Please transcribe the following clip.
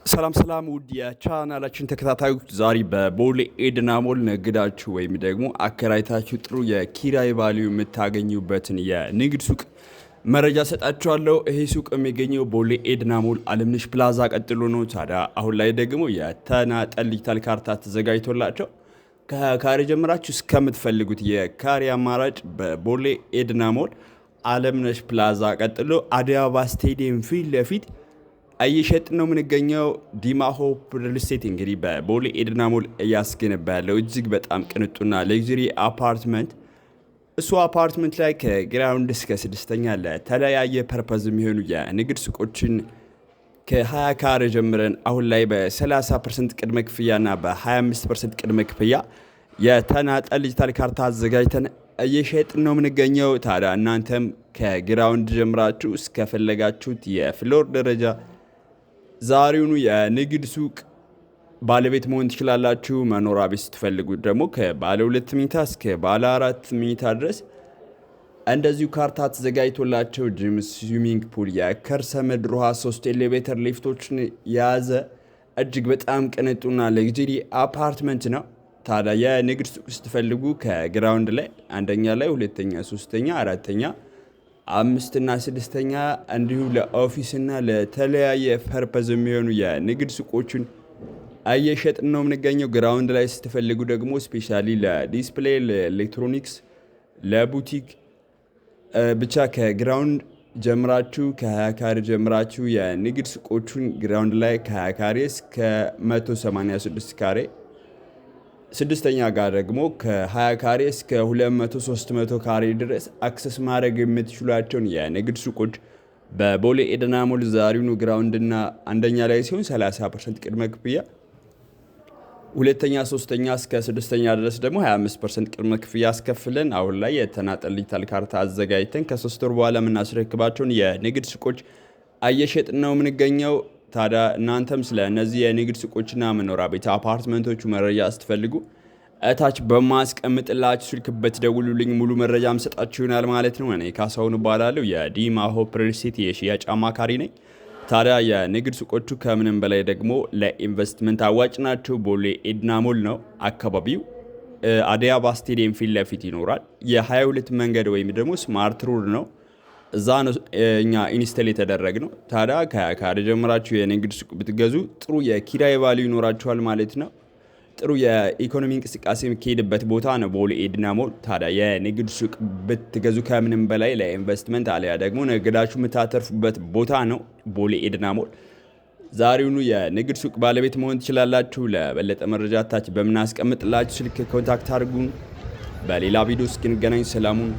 ሰላም ውድ የቻናላችን ተከታታዮች ዛሬ በቦሌ ኤድና ሞል ነግዳችሁ ወይም ደግሞ አከራይታችሁ ጥሩ የኪራይ ቫልዩ የምታገኙበትን የንግድ ሱቅ መረጃ ሰጣችኋለሁ። ይሄ ሱቅ የሚገኘው ቦሌ ኤድና ሞል አለምነሽ ፕላዛ ቀጥሎ ነው። ታዲያ አሁን ላይ ደግሞ የተናጠል ዲጂታል ካርታ ተዘጋጅቶላቸው ከካሬ ጀምራችሁ እስከምትፈልጉት የካሬ አማራጭ በቦሌ ኤድና ሞል አለምነሽ ፕላዛ ቀጥሎ አዲስ አበባ ስቴዲየም ፊት ለፊት እየሸጥ ነው የምንገኘው። ዲማ ሆፕ ሪል ስቴት እንግዲህ በቦሌ ኤድና ሞል እያስገነባ ያለው እጅግ በጣም ቅንጡና ሌግዠሪ አፓርትመንት እሱ አፓርትመንት ላይ ከግራውንድ እስከ ስድስተኛ ለተለያየ ፐርፐዝ የሚሆኑ የንግድ ሱቆችን ከ20 ካሬ ጀምረን አሁን ላይ በ30% ቅድመ ክፍያና በ25% ቅድመ ክፍያ የተናጠል ዲጂታል ካርታ አዘጋጅተን እየሸጥን ነው የምንገኘው። ታዲያ እናንተም ከግራውንድ ጀምራችሁ እስከፈለጋችሁት የፍሎር ደረጃ ዛሬውኑ የንግድ ሱቅ ባለቤት መሆን ትችላላችሁ። መኖሪያ ቤት ስትፈልጉ ደግሞ ከባለ 2 መኝታ እስከ ባለ 4 መኝታ ድረስ እንደዚሁ ካርታ ተዘጋጅቶላቸው ጂም፣ ስዊሚንግ ፑል፣ የከርሰ ምድር ውሃ፣ 3 ኤሌቬተር ሊፍቶችን የያዘ እጅግ በጣም ቅንጡና ሌግዠሪ አፓርትመንት ነው። ታዲያ የንግድ ሱቅ ስትፈልጉ ከግራውንድ ላይ አንደኛ ላይ፣ ሁለተኛ፣ ሶስተኛ፣ አራተኛ፣ 5 እና 6ኛ እንዲሁም ለኦፊስና ለተለያየ ፐርፐዝ የሚሆኑ የንግድ ሱቆችን እየሸጥን ነው የምንገኘው። ግራውንድ ላይ ስትፈልጉ ደግሞ ስፔሻሊ ለዲስፕሌይ፣ ለኤሌክትሮኒክስ፣ ለቡቲክ ብቻ ከግራውንድ ጀምራችሁ ከ20 ካሬ ጀምራችሁ የንግድ ሱቆቹን ግራውንድ ላይ ከ20 ካሬ እስከ 186 ካሬ፣ ስድስተኛ ጋር ደግሞ ከ20 ካሬ እስከ 200-300 ካሬ ድረስ አክሰስ ማድረግ የምትችሏቸውን የንግድ ሱቆች በቦሌ ኤድና ሞል ዛሬውኑ ግራውንድና አንደኛ ላይ ሲሆን 30% ቅድመ ክፍያ፣ ሁለተኛ፣ ሶስተኛ እስከ ስድስተኛ ድረስ ደግሞ 25% ቅድመ ክፍያ አስከፍለን አሁን ላይ የተናጠል ዲጂታል ካርታ አዘጋጅተን ከ3 ወር በኋላ የምናስረክባቸውን የንግድ ሱቆች እየሸጥን ነው የምንገኘው። ታዲያ እናንተም ስለ እነዚህ የንግድ ሱቆችና መኖሪያ ቤት አፓርትመንቶቹ መረጃ ስትፈልጉ እታች በማስቀምጥላችሁ ስልክ ብትደውሉልኝ ሙሉ መረጃ ምሰጣችሁ ይሆናል ማለት ነው። እኔ ካሳሁን እባላለሁ። የዲማ ሆፕ ሪል ስቴት የሽያጭ አማካሪ ነኝ። ታዲያ የንግድ ሱቆቹ ከምንም በላይ ደግሞ ለኢንቨስትመንት አዋጭ ናቸው። ቦሌ ኤድና ሞል ነው አካባቢው። አዲስ አበባ ስቴዲየም ፊት ለፊት ይኖራል። የ22 መንገድ ወይም ደግሞ ስማርት ሮድ ነው። እዛ ነው እኛ ኢንስቶል የተደረግነው። ታዲያ ከካሬ ጀምራችሁ የንግድ ሱቅ ብትገዙ ጥሩ የኪራይ ቫልዩ ይኖራችኋል ማለት ነው። ጥሩ የኢኮኖሚ እንቅስቃሴ የሚካሄድበት ቦታ ነው ቦሌ ኤድና ሞል። ታዲያ የንግድ ሱቅ ብትገዙ ከምንም በላይ ለኢንቨስትመንት አለያ ደግሞ ነግዳችሁ የምታተርፉበት ቦታ ነው ቦሌ ኤድና ሞል። ዛሬውኑ የንግድ ሱቅ ባለቤት መሆን ትችላላችሁ። ለበለጠ መረጃ ታች በምናስቀምጥላችሁ ስልክ ኮንታክት አድርጉን። በሌላ ቪዲዮ እስክንገናኝ ሰላሙን